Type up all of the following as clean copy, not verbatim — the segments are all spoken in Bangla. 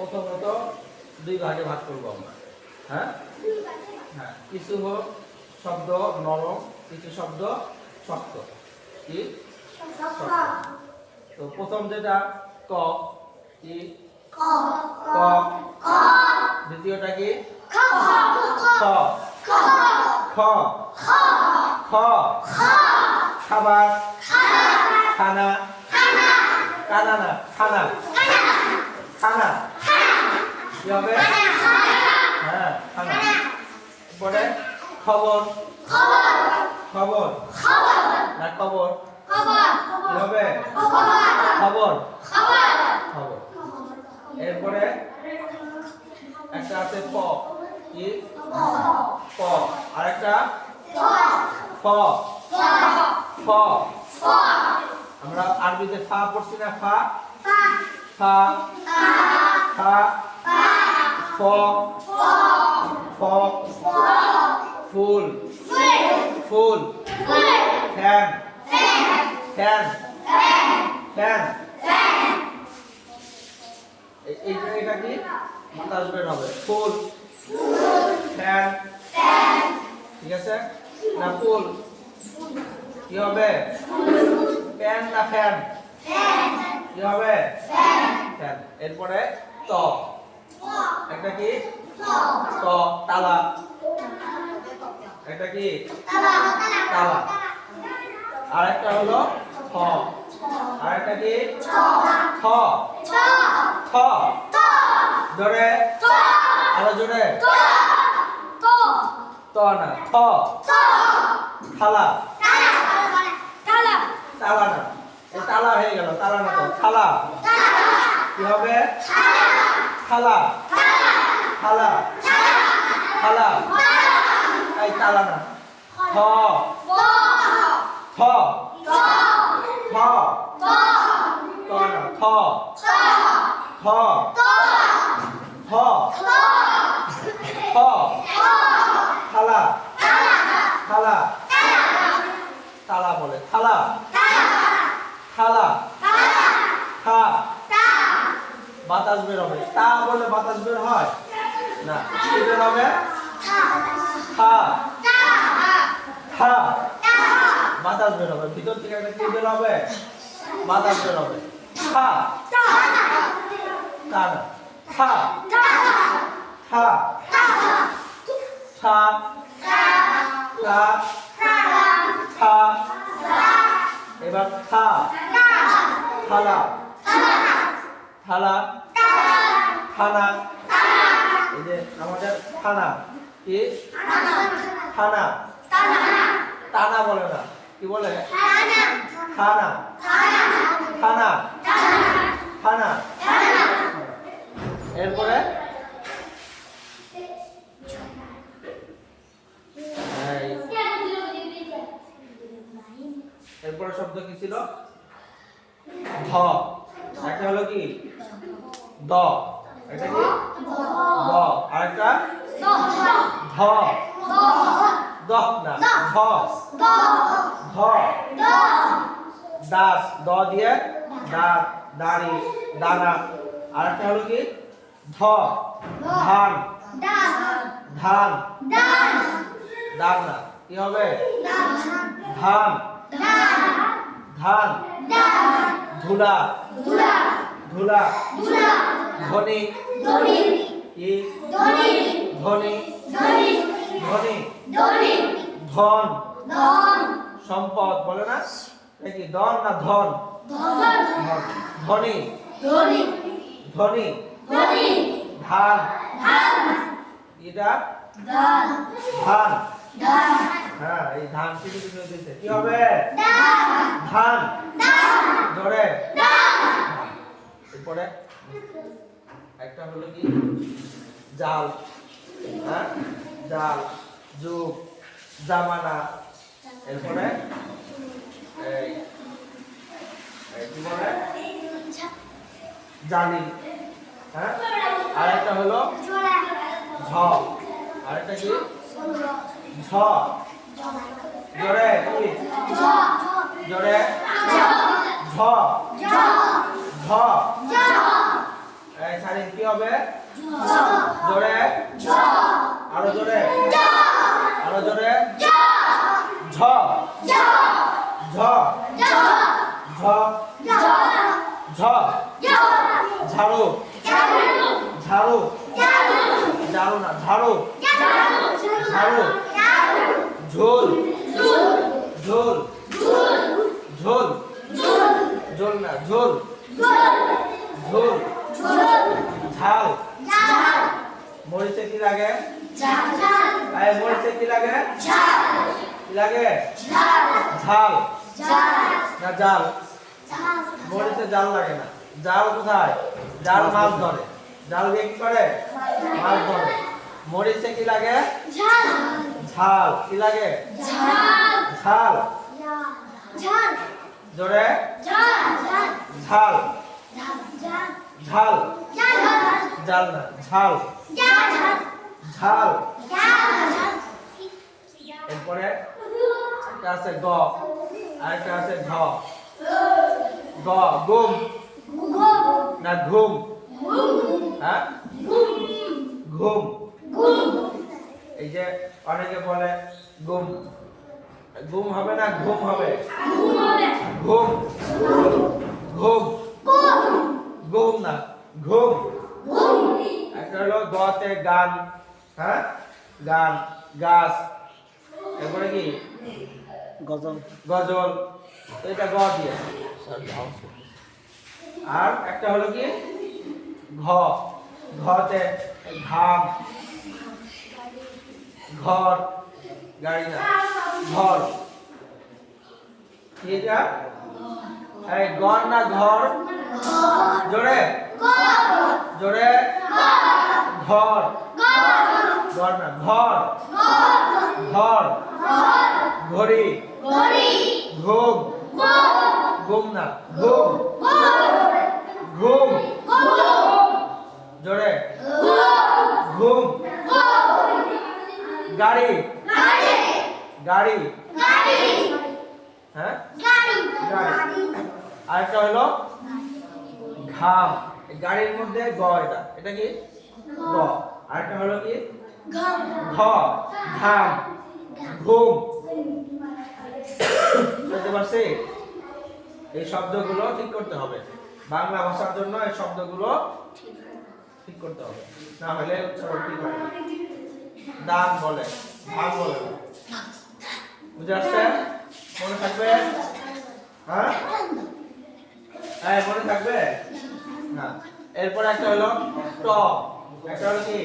প্রথমত দুই ভাগে ভাগ করবো আমরা। হ্যাঁ হ্যাঁ, কিছু শব্দ নরম, কিছু শব্দ শক্ত। কি শক্ত। তো প্রথম যেটা ক, কি ক, দ্বিতীয়টা কি খ, খ, খ, খাবার, খানা, কানা না খানা, খানা কি হবে? হ্যাঁ খানা। পরে খবর, খবর না খবর কি হবে? খবর, খবর। এরপরে একটা আছে প, কি প, আর একটা ফ, ফ। আমরা আরবিতে ফা পড়ছি না, ফা, ফা, ফা, ফ, ফ, ফুল, ফুল, ফ্যান, ফ্যান, ফ্যান। এটা কি বাতাস বের হবে? ফুল, ফ্যান, ঠিক আছে না? ফুল কি হবে? ফ্যান না ফ্যান কি হবে? ফ্যান। এরপরে ত, একটা কি ত, তালা, একটা কি তালা। আর একটা হলো খ, আর একটা কি খ, খ, জোরে আরো জোরে, ত না খ, থালা, তালা না, এই তালা হয়ে গেল, তালা না তো থালা কি হবে? থালা, থালা, থালা, এই তালা না। খ, খ, খ, ত না খ, খ, খ, খ, থালা, থালা, তালা বলে থালা, থালা, থা, বাতাস বের হবে। তা বলে বাতাস বের হয় না, কি বের হবে? থা, থা, বাতাস বের হবে। ভিতর থেকে একটা কি বের হবে? বাতাস বের হবে। থা, তা না থা, থা, থা, থা, থা। এবার থা, থালা, থালা, থানা। এই যে আমাদের থানা, কি থানা, টানা বলে না, কি বলে? থানা, থানা, থানা। এরপরে এরপরে শব্দ কি ছিল? ধ, একটা হলো কি দ, এটা কি দ, আরেকটা ধ, দ না ধ, ধ, দাস, দ দিয়ে দাঁত, দাড়ি, দানা। আরেকটা হলো কি ধ, ধান, ধান, দান না, কি হবে? ধান, ধান, ধুলা, ধুলা, ধনী, কি ধনী, ধনী, ধন, সম্পদ বলে না, কি ধন না ধন? ধনী, ধনী, ধান, এটা ধান, হ্যাঁ এই ধান কিছু কিছু দিচ্ছে, কি হবে? ধান, জোরে। এরপরে একটা হলো কি জাল, হ্যাঁ জাল, যুগ, জামানা। এরপরে কি বলে? জালি, হ্যাঁ। আর একটা হলো ঝ, আর একটা কি ঝ, জোরে কি জোরে, ঝ, ঝ, সারিন কি হবে জোরে আরো জোরে আরো জোরে ঝ ঝ ঝ ঝ ঝাড়ু ঝাড়ু ঝাড়ু না ঝাড়ু ঝাড়ু ঝোল ঝোল ঝোল ঝোল না ঝোল ঝোল ঝাল মরিচে কি লাগে মরিচে কি লাগে কি লাগে ঝাল না জাল মরিচে জাল লাগে না জাল কোথায় জাল মাছ ধরে জাল দিয়ে কি করে মাছ ধরে মরিচে কি লাগে ঝাল কি লাগে ঝাল জোরে ঝাল ঝাল জাল না ঝাল ঝাল এরপরে একটা আছে গ আর একটা আছে ঘ গ গুম না ঘুম হ্যাঁ ঘুম এই যে অনেকে বলে গুম ঘুম হবে না ঘুম হবে ঘুম ঘুম ঘুম না ঘুম একটা হলো গতে গান হ্যাঁ গান গাছ এরপরে কি গজল গজল তো এটা গ দিয়ে আর একটা হলো কি ঘ ঘতে ঘাম ঘর গাড়ি না ঘর কি এটা এই ঘর না ঘর জোরে জোরে ঘর ঘর না ঘর ঘর ঘড়ি ঘুম ঘুম না ঘুম ঘুম জোরে ঘুম গাড়ি গাড়ি হ্যাঁ গাড়ি আরেকটা হলো ঘাম গাড়ির মধ্যে গ এটা এটা কি গ আরেকটা হলো কি ঘ ঘাম ঘুম বুঝতে পারছি এই শব্দগুলো ঠিক করতে হবে বাংলা ভাষার জন্য এই শব্দগুলো ঠিক করতে হবে না হলে উচ্চারণ ঠিক হয় না দান বলে ভাগ বলে বুঝে আসছে মনে থাকবে হ্যাঁ হ্যাঁ মনে থাকবে না এরপর একটা হলো ট একটা হলো কি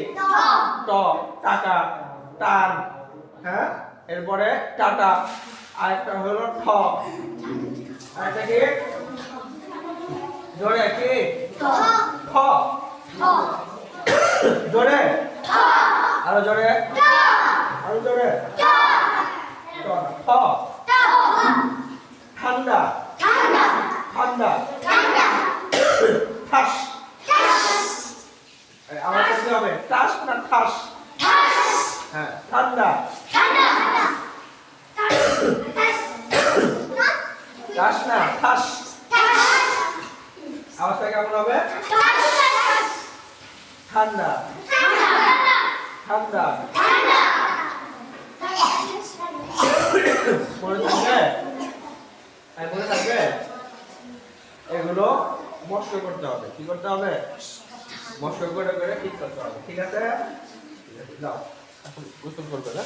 ট টাকা টান হ্যাঁ এরপরে টাটা আর একটা হলো ঠ আর একটা কি জোরে কি ঠ জোরে আরো জোরে আরো জোরে ঠান্ডা ঠান্ডা ঠাস আমার কাছে হবে টাস না ঠাস হ্যাঁ ঠান্ডা টাস না ঠাস আওয়াজটা কেমন হবে ঠান্ডা ঠান্ডা মনে থাকবে মনে থাকবে এগুলো মস্ত করতে হবে কি করতে হবে মস্ত করে ঠিক করতে হবে ঠিক আছে যাও এখন গোসল করবে না